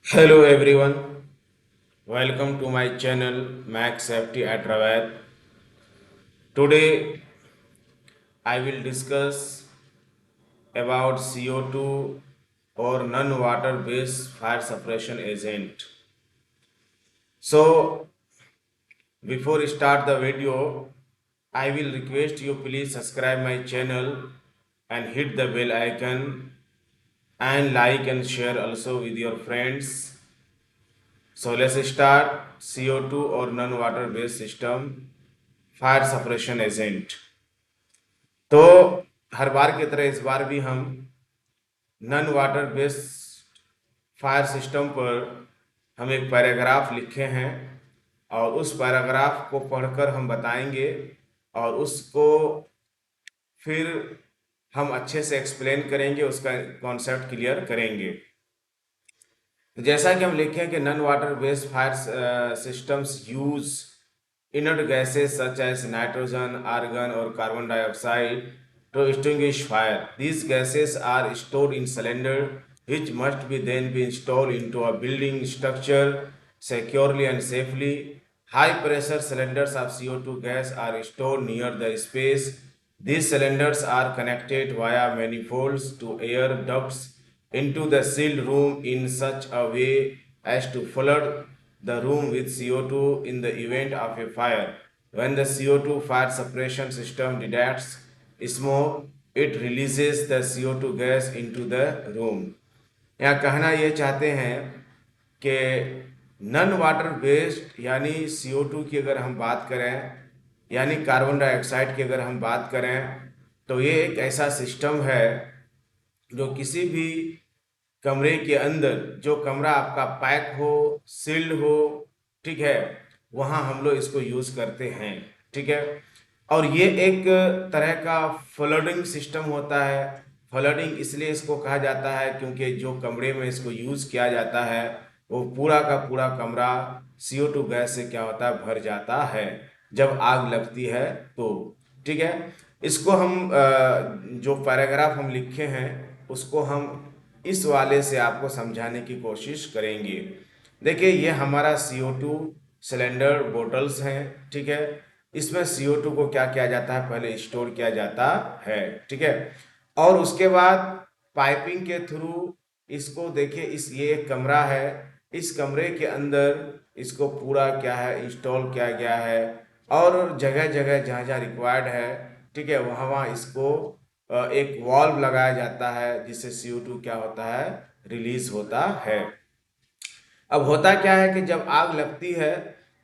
Hello everyone, welcome to my channel Max Safety at Rawat. Today I will discuss about CO2 or non-water based fire suppression agent. So before start the video, I will request you please subscribe my channel and hit the bell icon and like and share also with your friends. So let's start CO2 or non-water based system fire suppression agent. तो हर बार की तरह इस बार भी हम non water based fire system पर हम एक paragraph लिखे हैं और उस पैराग्राफ को पढ़कर हम बताएंगे और उसको फिर हम अच्छे से एक्सप्लेन करेंगे, उसका कॉन्सेप्ट क्लियर करेंगे। जैसा कि हम लिखे हैं कि non water based fire systems use inert gases such as nitrogen, argon, or carbon dioxide to extinguish fire. These gases are stored in cylinder, which must be then be installed into a building structure securely and safely. High pressure cylinders of CO2 gas are stored near the space. These cylinders are connected via manifolds to air ducts into the sealed room in such a way as to flood the room with CO2 in the event of a fire. When the CO2 fire suppression system detects smoke, it releases the CO2 gas into the room. यहाँ कहना ये चाहते हैं कि non water based यानी CO2 की अगर हम बात करें, यानी कार्बन डाइऑक्साइड की अगर हम बात करें, तो ये एक ऐसा सिस्टम है जो किसी भी कमरे के अंदर, जो कमरा आपका पैक हो, सील्ड हो, ठीक है, वहाँ हम लोग इसको यूज करते हैं। ठीक है, और ये एक तरह का फ्लडिंग सिस्टम होता है। फ्लडिंग इसलिए इसको कहा जाता है क्योंकि जो कमरे में इसको यूज किया जाता है वो पूरा का पूरा कमरा CO2 गैस से क्या होता है, भर जाता है जब आग लगती है तो। ठीक है, इसको हम जो पैराग्राफ हम लिखे हैं उसको हम इस वाले से आपको समझाने की कोशिश करेंगे। देखिए, ये हमारा CO2 सिलेंडर बोटल्स हैं। ठीक है, इसमें CO2 को क्या किया जाता है, पहले स्टोर किया जाता है। ठीक है, और उसके बाद पाइपिंग के थ्रू इसको, देखिए इस ये एक कमरा है, इस कमरे के अंदर इसको पूरा क्या है, इंस्टॉल किया गया है और जगह जगह जहाँ जहाँ रिक्वायर्ड है, ठीक है, वहाँ वहाँ इसको एक वाल्व लगाया जाता है जिससे CO2 क्या होता है, रिलीज होता है। अब होता क्या है कि जब आग लगती है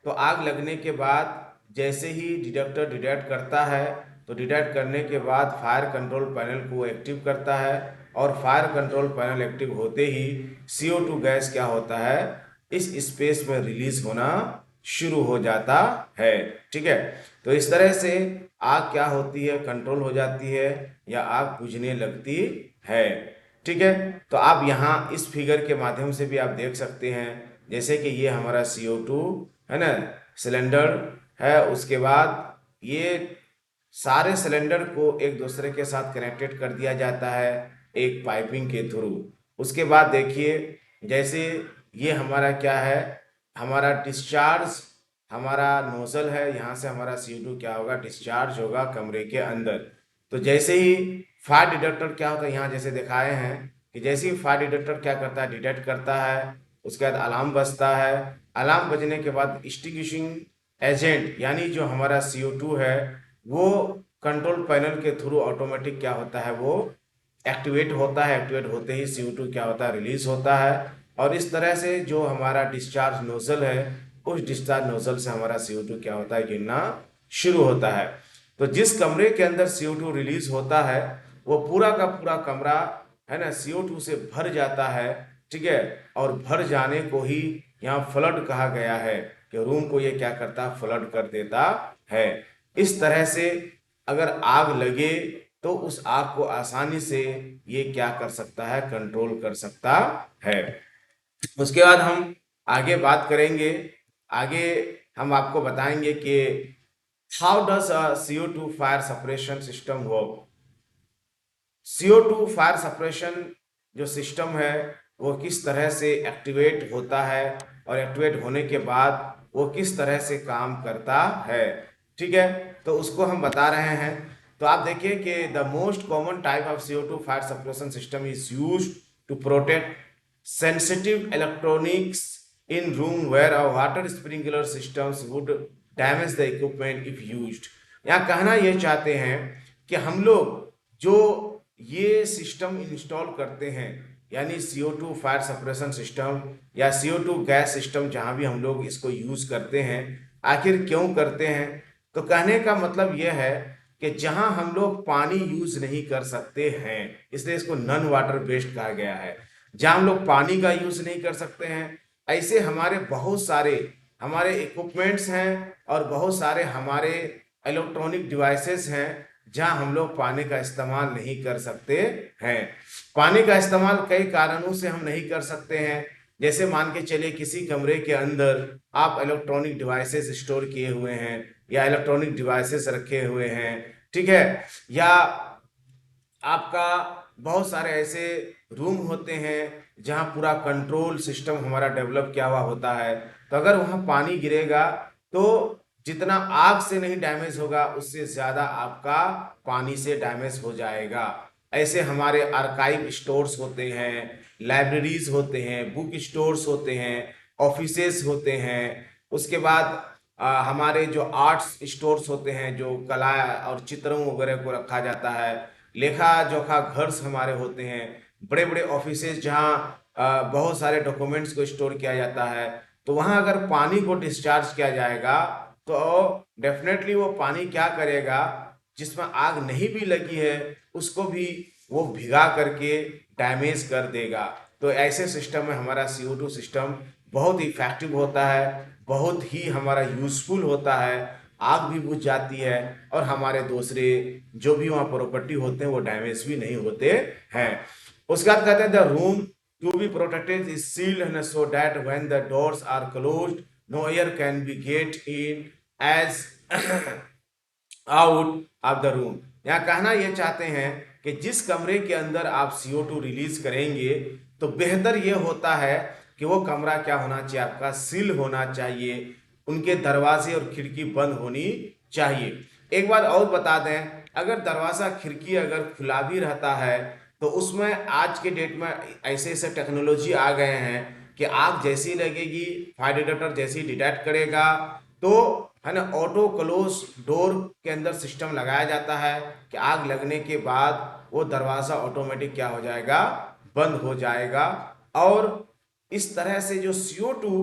तो आग लगने के बाद जैसे ही डिटेक्टर डिटेक्ट करता है तो डिटेक्ट करने के बाद फायर कंट्रोल पैनल को एक्टिव करता है और फायर कंट्रोल पैनल एक्टिव होते ही CO2 गैस क्या होता है, इस स्पेस में रिलीज होना शुरू हो जाता है। ठीक है, तो इस तरह से आग क्या होती है, कंट्रोल हो जाती है या आग बुझने लगती है। ठीक है, तो आप यहाँ इस फिगर के माध्यम से भी आप देख सकते हैं, जैसे कि ये हमारा CO2 है ना, सिलेंडर है। उसके बाद ये सारे सिलेंडर को एक दूसरे के साथ कनेक्टेड कर दिया जाता है एक पाइपिंग के थ्रू। उसके बाद देखिए, जैसे ये हमारा क्या है, हमारा डिस्चार्ज, हमारा नोजल है, यहाँ से हमारा CO2 क्या होगा, डिस्चार्ज होगा कमरे के अंदर। तो जैसे ही फायर डिटेक्टर क्या होता है, यहाँ जैसे दिखाए हैं कि जैसे ही फायर डिटेक्टर क्या करता है, डिटेक्ट करता है, उसके बाद अलार्म बजता है। अलार्म बजने के बाद एक्सटिंग्विशिंग एजेंट यानी जो हमारा CO2 है वो कंट्रोल पैनल के थ्रू ऑटोमेटिक क्या होता है, वो एक्टिवेट होता है। एक्टिवेट होते ही CO2 क्या होता है, रिलीज होता है और इस तरह से जो हमारा डिस्चार्ज नोजल है, उस डिस्चार्ज नोजल से हमारा CO2 क्या होता है, गिरना शुरू होता है। तो जिस कमरे के अंदर CO2 रिलीज होता है वो पूरा का पूरा कमरा है ना CO2 से भर जाता है। ठीक है, और भर जाने को ही यहाँ फ्लड कहा गया है कि रूम को ये क्या करता है, फ्लड कर देता है। इस तरह से अगर आग लगे तो उस आग को आसानी से ये क्या कर सकता है, कंट्रोल कर सकता है। उसके बाद हम आगे बात करेंगे। आगे हम आपको बताएंगे कि how does a CO2 fire separation system work. CO2 fire separation जो सिस्टम है वो किस तरह से एक्टिवेट होता है और एक्टिवेट होने के बाद वो किस तरह से काम करता है। ठीक है, तो उसको हम बता रहे हैं। तो आप देखिए कि the most common type of CO2 fire suppression system is used to protect sensitive electronics in room where a water sprinkler systems would damage the equipment if used। यहाँ कहना ये चाहते हैं कि हम लोग जो ये सिस्टम इंस्टॉल करते हैं, यानी CO2 फायर सप्रेशन सिस्टम या CO2 गैस सिस्टम, जहां भी हम लोग इसको यूज करते हैं, आखिर क्यों करते हैं? तो कहने का मतलब यह है कि जहां हम लोग पानी यूज नहीं कर सकते हैं, इसलिए इसको नॉन वाटर बेस्ड कहा गया है। जहां हम लोग पानी का यूज नहीं कर सकते हैं, ऐसे हमारे बहुत सारे हमारे इक्विपमेंट्स हैं और बहुत सारे हमारे इलेक्ट्रॉनिक डिवाइसेस हैं जहां हम लोग पानी का इस्तेमाल नहीं कर सकते हैं। पानी का इस्तेमाल कई कारणों से हम नहीं कर सकते हैं। जैसे मान के चलिए किसी कमरे के अंदर आप इलेक्ट्रॉनिक डिवाइसेस स्टोर किए हुए हैं या इलेक्ट्रॉनिक डिवाइसेस रखे हुए हैं, ठीक है, या आपका बहुत सारे ऐसे रूम होते हैं जहां पूरा कंट्रोल सिस्टम हमारा डेवलप किया हुआ होता है। तो अगर वहां पानी गिरेगा तो जितना आग से नहीं डैमेज होगा, उससे ज्यादा आपका पानी से डैमेज हो जाएगा। ऐसे हमारे आर्काइव स्टोर्स होते हैं, लाइब्रेरीज होते हैं, बुक स्टोर्स होते हैं, ऑफिसेस होते हैं। उसके बाद हमारे जो आर्ट्स स्टोर्स होते हैं, जो कला और चित्रों वगैरह को रखा जाता है, लेखा जोखा घर हमारे होते हैं, बड़े बड़े ऑफिसेज जहाँ बहुत सारे डॉक्यूमेंट्स को स्टोर किया जाता है। तो वहाँ अगर पानी को डिस्चार्ज किया जाएगा तो डेफिनेटली वो पानी क्या करेगा, जिसमें आग नहीं भी लगी है उसको भी वो भिगा करके डैमेज कर देगा। तो ऐसे सिस्टम में हमारा CO2 सिस्टम बहुत इफेक्टिव होता है, बहुत ही हमारा यूजफुल होता है। आग भी बुझ जाती है और हमारे दूसरे जो भी वहाँ प्रॉपर्टी होते हैं वो डैमेज भी नहीं होते हैं। उसके बाद कहते हैं the room to be protected is sealed and so that when the doors are closed no air can be get in as out of the room. यहाँ कहना यह चाहते हैं कि जिस कमरे के अंदर आप CO2 रिलीज करेंगे तो बेहतर यह होता है कि वो कमरा क्या होना चाहिए, आपका सील होना चाहिए, उनके दरवाजे और खिड़की बंद होनी चाहिए। एक बात और बता दें, अगर दरवाजा खिड़की अगर खुला भी रहता है तो उसमें आज के डेट में ऐसे ऐसे टेक्नोलॉजी आ गए हैं कि आग जैसी लगेगी, फायर डिटेक्टर जैसी डिटेक्ट करेगा, तो है ना, ऑटो क्लोज डोर के अंदर सिस्टम लगाया जाता है कि आग लगने के बाद वो दरवाजा ऑटोमेटिक क्या हो जाएगा, बंद हो जाएगा। और इस तरह से जो CO2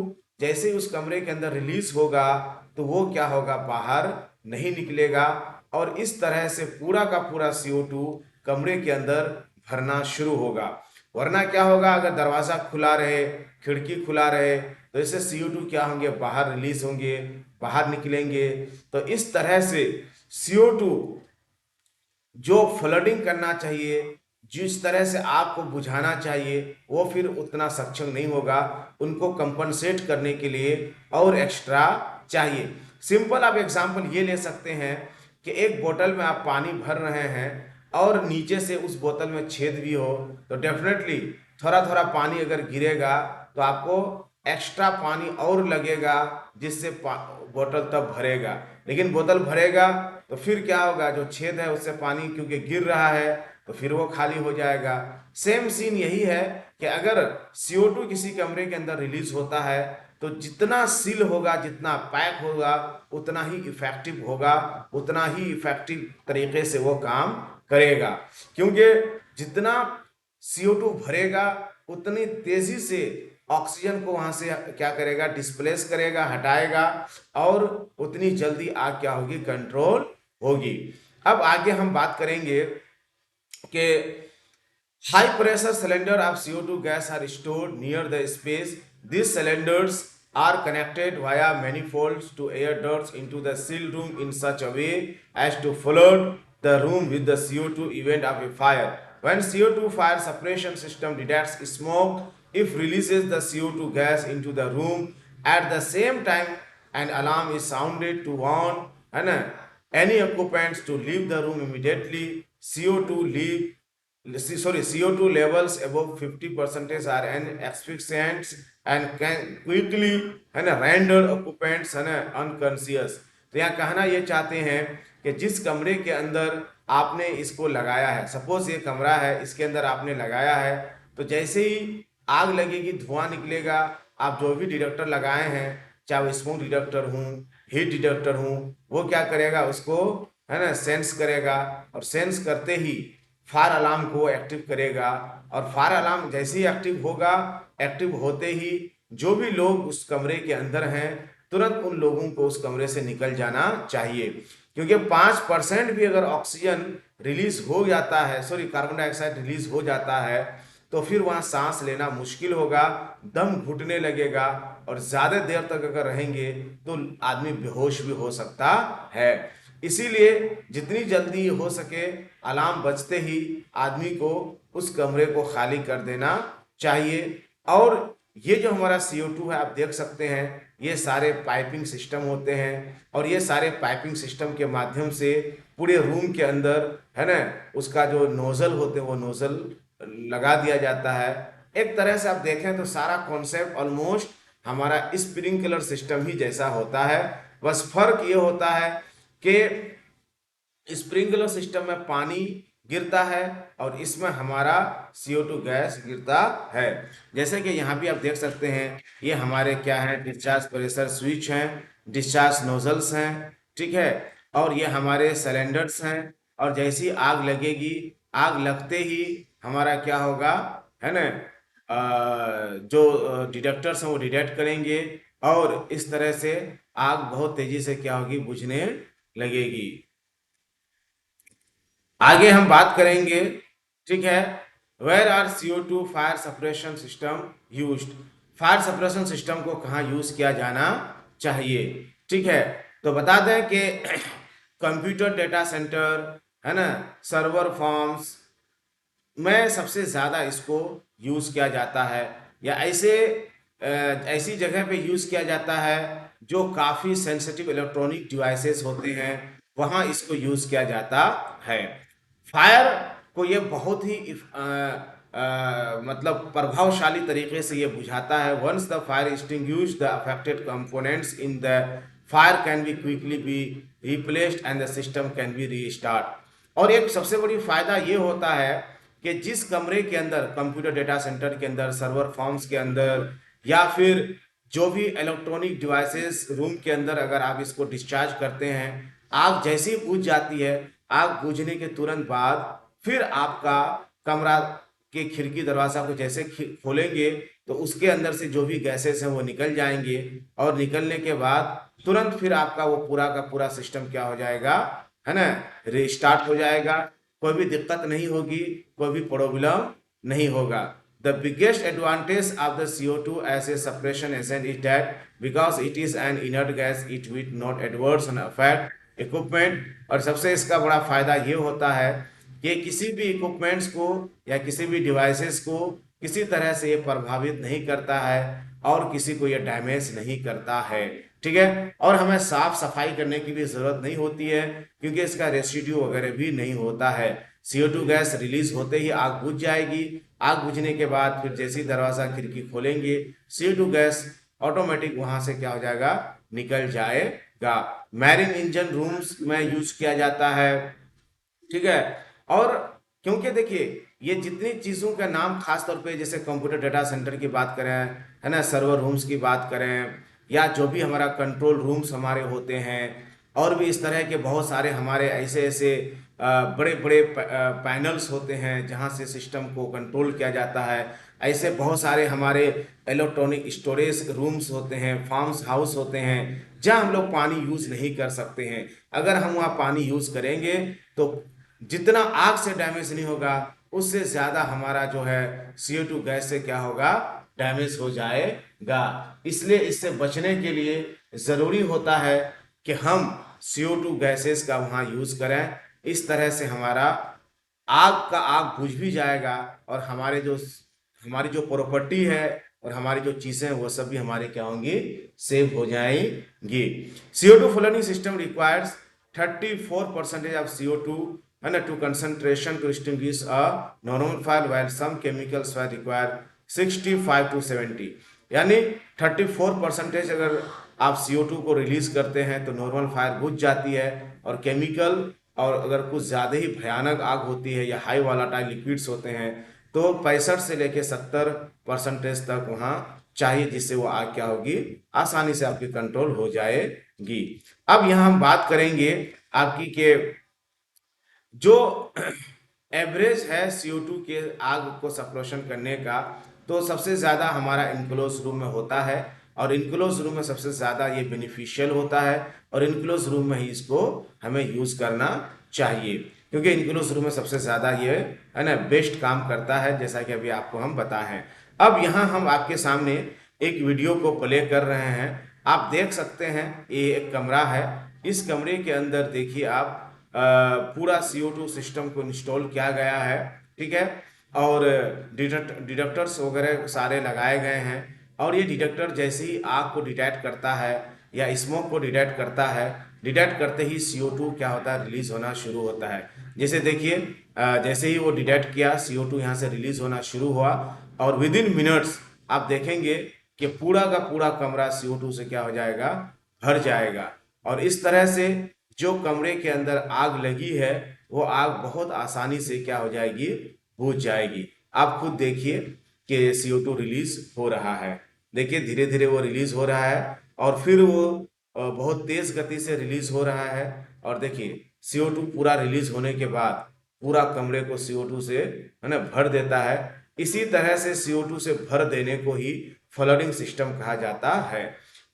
जैसे उस कमरे के अंदर रिलीज होगा तो वो क्या होगा, बाहर नहीं निकलेगा और इस तरह से पूरा का पूरा CO2 कमरे के अंदर भरना शुरू होगा। वरना क्या होगा, अगर दरवाजा खुला रहे, खिड़की खुला रहे, तो इससे CO2 क्या होंगे, बाहर रिलीज होंगे, बाहर निकलेंगे। तो इस तरह से CO2 जो फ्लडिंग करना चाहिए, जिस तरह से आग को बुझाना चाहिए, वो फिर उतना सक्षम नहीं होगा। उनको कंपनसेट करने के लिए और एक्स्ट्रा चाहिए। सिंपल आप एग्जांपल ये ले सकते हैं कि एक बोतल में आप पानी भर रहे हैं और नीचे से उस बोतल में छेद भी हो, तो डेफिनेटली थोड़ा थोड़ा पानी अगर गिरेगा तो आपको एक्स्ट्रा पानी और लगेगा, जिससे बोतल तब भरेगा। लेकिन बोतल भरेगा तो फिर क्या होगा, जो छेद है उससे पानी क्योंकि गिर रहा है तो फिर वो खाली हो जाएगा। सेम सीन यही है कि अगर CO2 किसी कमरे के अंदर रिलीज होता है तो जितना सील होगा, जितना पैक होगा, उतना ही इफेक्टिव होगा, उतना ही इफेक्टिव तरीके से वो काम करेगा। क्योंकि जितना CO2 भरेगा उतनी तेजी से ऑक्सीजन को वहां से क्या करेगा, डिस्प्लेस करेगा, हटाएगा, और उतनी जल्दी आग क्या होगी, कंट्रोल होगी। अब आगे हम बात करेंगे कि high pressure cylinder of CO2 gas are stored near the space. These cylinders are connected via manifolds to air ducts into the sealed room in such a way as to flood the room with the CO2 event of a fire. When CO2 fire suppression system detects smoke, if releases the CO2 gas into the room at the same time, an alarm is sounded to warn any occupants to leave the room immediately. CO2 leave CO2 levels above 50% are an asphyxiants and can quickly है ना render occupants है ना unconscious। तो यहाँ कहना ये चाहते हैं कि जिस कमरे के अंदर आपने इसको लगाया है, सपोज ये कमरा है, इसके अंदर आपने लगाया है, तो जैसे ही आग लगेगी, धुआं निकलेगा, आप जो भी डिटेक्टर लगाए हैं, चाहे वो स्मोक डिटेक्टर हूँ, हीट डिटेक्टर हूँ, वो क्या करेगा, उसको है ना सेंस करेगा, और सेंस करते ही फायर अलार्म को एक्टिव करेगा। और फायर अलार्म जैसे ही एक्टिव होगा, एक्टिव होते ही जो भी लोग उस कमरे के अंदर हैं, तुरंत उन लोगों को उस कमरे से निकल जाना चाहिए, क्योंकि 5% भी अगर ऑक्सीजन रिलीज हो जाता है, सॉरी कार्बन डाइऑक्साइड रिलीज हो जाता है, तो फिर वहां सांस लेना मुश्किल होगा, दम घुटने लगेगा, और ज्यादा देर तक अगर रहेंगे तो आदमी बेहोश भी हो सकता है। इसीलिए जितनी जल्दी हो सके अलार्म बजते ही आदमी को उस कमरे को खाली कर देना चाहिए। और ये जो हमारा CO2 है, आप देख सकते हैं, ये सारे पाइपिंग सिस्टम होते हैं, और ये सारे पाइपिंग सिस्टम के माध्यम से पूरे रूम के अंदर है ना उसका जो नोजल होते हैं वो नोजल लगा दिया जाता है। एक तरह से आप देखें तो सारा कॉन्सेप्ट ऑलमोस्ट हमारा स्प्रिंकलर सिस्टम ही जैसा होता है, बस फर्क ये होता है कि स्प्रिंकलर सिस्टम में पानी गिरता है और इसमें हमारा CO2 गैस गिरता है। जैसे कि यहाँ भी आप देख सकते हैं, ये हमारे क्या है, डिस्चार्ज प्रेशर स्विच हैं, डिस्चार्ज नोजल्स हैं, ठीक है, और ये हमारे सिलेंडर्स हैं। और जैसी आग लगेगी, आग लगते ही हमारा क्या होगा, है ना, जो डिटेक्टर्स हैं वो डिटेक्ट करेंगे, और इस तरह से आग बहुत तेजी से क्या होगी, बुझने लगेगी। आगे हम बात करेंगे, ठीक है, where are CO2 fire suppression system used. Fire suppression system को कहाँ यूज किया जाना चाहिए, ठीक है, तो बता दें कि कंप्यूटर डेटा सेंटर है ना, सर्वर फॉर्म्स में सबसे ज़्यादा इसको यूज़ किया जाता है, या ऐसी जगह पे यूज़ किया जाता है जो काफ़ी सेंसिटिव इलेक्ट्रॉनिक डिवाइसेस होते हैं, वहाँ इसको यूज़ किया जाता है। फायर को ये बहुत ही मतलब प्रभावशाली तरीके से ये बुझाता है। Once the fire extinguish the affected components in the fire can be quickly be replaced and the system can be restart. और एक सबसे बड़ी फायदा ये होता है कि जिस कमरे के अंदर, कंप्यूटर डेटा सेंटर के अंदर, सर्वर फॉर्म्स के अंदर, या फिर जो भी इलेक्ट्रॉनिक डिवाइसेस रूम के अंदर अगर आप इसको डिस्चार्ज करते हैं, आग जैसे ही बुझ जाती है, आग बुझने के तुरंत बाद फिर आपका कमरा के खिड़की दरवाजा को जैसे खोलेंगे तो उसके अंदर से जो भी गैसेस हैं वो निकल जाएंगे, और निकलने के बाद तुरंत फिर आपका वो पूरा का पूरा सिस्टम क्या हो जाएगा, है ना, रिस्टार्ट हो जाएगा। कोई भी दिक्कत नहीं होगी, कोई भी प्रॉब्लम नहीं होगा। The biggest advantage of the CO2 as a suppression agent is that because it is an inert gas, it will not adversely affect equipment। और सबसे इसका बड़ा फायदा ये होता है कि किसी भी इक्विपमेंट्स को या किसी भी डिवाइसेस को किसी तरह से ये प्रभावित नहीं करता है, और किसी को ये डैमेज नहीं करता है, ठीक है। और हमें साफ सफाई करने की भी जरूरत नहीं होती है, क्योंकि इसका रेसिड्यू वगैरह भी नहीं होता है। CO2 गैस रिलीज होते ही आग बुझ जाएगी, आग बुझने के बाद फिर जैसे ही दरवाजा खिड़की खोलेंगे, CO2 गैस ऑटोमेटिक वहां से क्या हो जाएगा, निकल जाएगा। मैरिन इंजन रूम्स में यूज किया जाता है, ठीक है। और क्योंकि देखिए ये जितनी चीज़ों का नाम खास तौर पे, जैसे कंप्यूटर डेटा सेंटर की बात करें, है ना, सर्वर रूम्स की बात करें, या जो भी हमारा कंट्रोल रूम्स हमारे होते हैं, और भी इस तरह के बहुत सारे हमारे ऐसे ऐसे बड़े बड़े पैनल्स होते हैं जहाँ से सिस्टम को कंट्रोल किया जाता है। ऐसे बहुत सारे हमारे इलेक्ट्रॉनिक स्टोरेज रूम्स होते हैं, फार्म्स हाउस होते हैं, जहाँ हम लोग पानी यूज़ नहीं कर सकते हैं। अगर हम वहाँ पानी यूज़ करेंगे तो जितना आग से डैमेज नहीं होगा, उससे ज़्यादा हमारा जो है CO2 गैस से क्या होगा, डैमेज हो जाएगा। इसलिए इससे बचने के लिए ज़रूरी होता है कि हम CO2 गैसेस का वहाँ यूज़ करें। इस तरह से हमारा आग बुझ भी जाएगा, और हमारी जो प्रॉपर्टी है और हमारी जो चीज़ें हैं वो सब भी हमारे क्या होंगी, सेव हो जाएंगी। CO2 फुलनिंग system requires 34% of CO2 है ना, to concentration to extinguish a normal fire while some chemicals were required 65 to 70, यानी 34% अगर आप CO2 को रिलीज करते हैं तो नॉर्मल फायर बुझ जाती है, और केमिकल और अगर कुछ ज़्यादा ही भयानक आग होती है या हाई वालाटाइल लिक्विड्स होते हैं तो 65 से लेके 70% तक वहाँ चाहिए, जिससे वो आग क्या होगी, आसानी से आपकी कंट्रोल हो जाएगी। अब यहाँ हम बात करेंगे आपकी के जो एवरेज है CO2 के आग को सप्रेशन करने का, तो सबसे ज़्यादा हमारा इनक्लोज रूम में होता है, और इनक्लोज रूम में सबसे ज़्यादा ये बेनिफिशियल होता है, और इनक्लोज रूम में ही इसको हमें यूज़ करना चाहिए, क्योंकि इनक्लोज रूम में सबसे ज़्यादा ये है ना बेस्ट काम करता है, जैसा कि अभी आपको हम बताए हैं। अब यहाँ हम आपके सामने एक वीडियो को प्ले कर रहे हैं, आप देख सकते हैं ये एक कमरा है। इस कमरे के अंदर देखिए आप पूरा CO2 सिस्टम को इंस्टॉल किया गया है, ठीक है, और डिटेक्टर्स वगैरह सारे लगाए गए हैं, और ये डिटेक्टर जैसे ही आग को डिटेक्ट करता है या स्मोक को डिटेक्ट करता है, डिटेक्ट करते ही CO2 क्या होता है, रिलीज होना शुरू होता है। जैसे देखिए जैसे ही वो डिटेक्ट किया CO2 यहाँ से रिलीज होना शुरू हुआ, और विद इन मिनट्स आप देखेंगे कि पूरा का पूरा कमरा CO2 से क्या हो जाएगा, भर जाएगा। और इस तरह से जो कमरे के अंदर आग लगी है वो आग बहुत आसानी से क्या हो जाएगी, बुझ जाएगी। आप खुद देखिए कि CO2 रिलीज हो रहा है, देखिए धीरे धीरे वो रिलीज हो रहा है, और फिर वो बहुत तेज गति से रिलीज हो रहा है, और देखिए CO2 पूरा रिलीज होने के बाद पूरा कमरे को CO2 से है ना भर देता है। इसी तरह से CO2 से भर देने को ही फ्लडिंग सिस्टम कहा जाता है।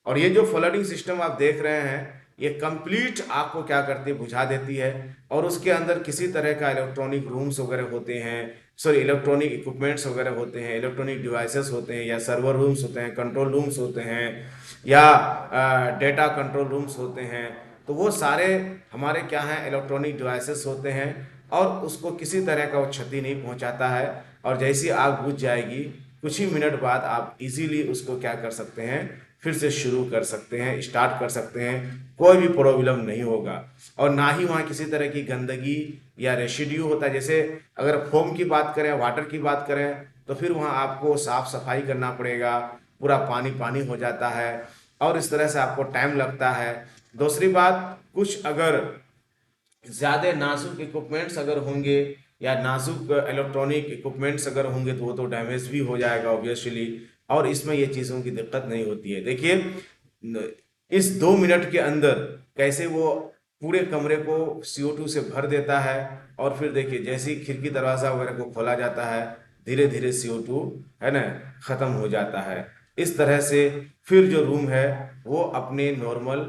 और ये जो फ्लडिंग सिस्टम आप देख रहे हैं ये कंप्लीट आग को क्या करती है, बुझा देती है, और उसके अंदर किसी तरह का इलेक्ट्रॉनिक रूम्स वगैरह होते हैं, सॉरी इलेक्ट्रॉनिक इक्विपमेंट्स वगैरह होते हैं, इलेक्ट्रॉनिक डिवाइसेस होते हैं, या सर्वर रूम्स होते हैं, कंट्रोल रूम्स होते हैं, या डेटा कंट्रोल रूम्स होते हैं, तो वो सारे हमारे क्या हैं, इलेक्ट्रॉनिक डिवाइसेस होते हैं, और उसको किसी तरह का वो क्षति नहीं पहुंचाता है। और जैसी आग बुझ जाएगी कुछ ही मिनट बाद आप इजीली उसको क्या कर सकते हैं, फिर से शुरू कर सकते हैं, स्टार्ट कर सकते हैं, कोई भी प्रॉब्लम नहीं होगा। और ना ही वहाँ किसी तरह की गंदगी या रेसिड्यू होता है। जैसे अगर फोम की बात करें, वाटर की बात करें, तो फिर वहाँ आपको साफ सफाई करना पड़ेगा, पूरा पानी पानी हो जाता है, और इस तरह से आपको टाइम लगता है। दूसरी बात, कुछ अगर ज़्यादा नाजुक इक्विपमेंट्स अगर होंगे या नाजुक इलेक्ट्रॉनिक इक्विपमेंट्स अगर होंगे तो वो तो डैमेज भी हो जाएगा ऑब्वियसली, और इसमें ये चीज़ों की दिक्कत नहीं होती है। देखिए इस 2 मिनट के अंदर कैसे वो पूरे कमरे को CO2 से भर देता है, और फिर देखिए जैसे ही खिड़की दरवाज़ा वगैरह को खोला जाता है धीरे धीरे CO2 है ना ख़त्म हो जाता है। इस तरह से फिर जो रूम है वो अपने नॉर्मल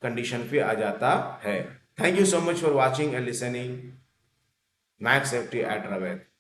कंडीशन पे आ जाता है। Thank you so much for watching and listening. Max Safety at Raved.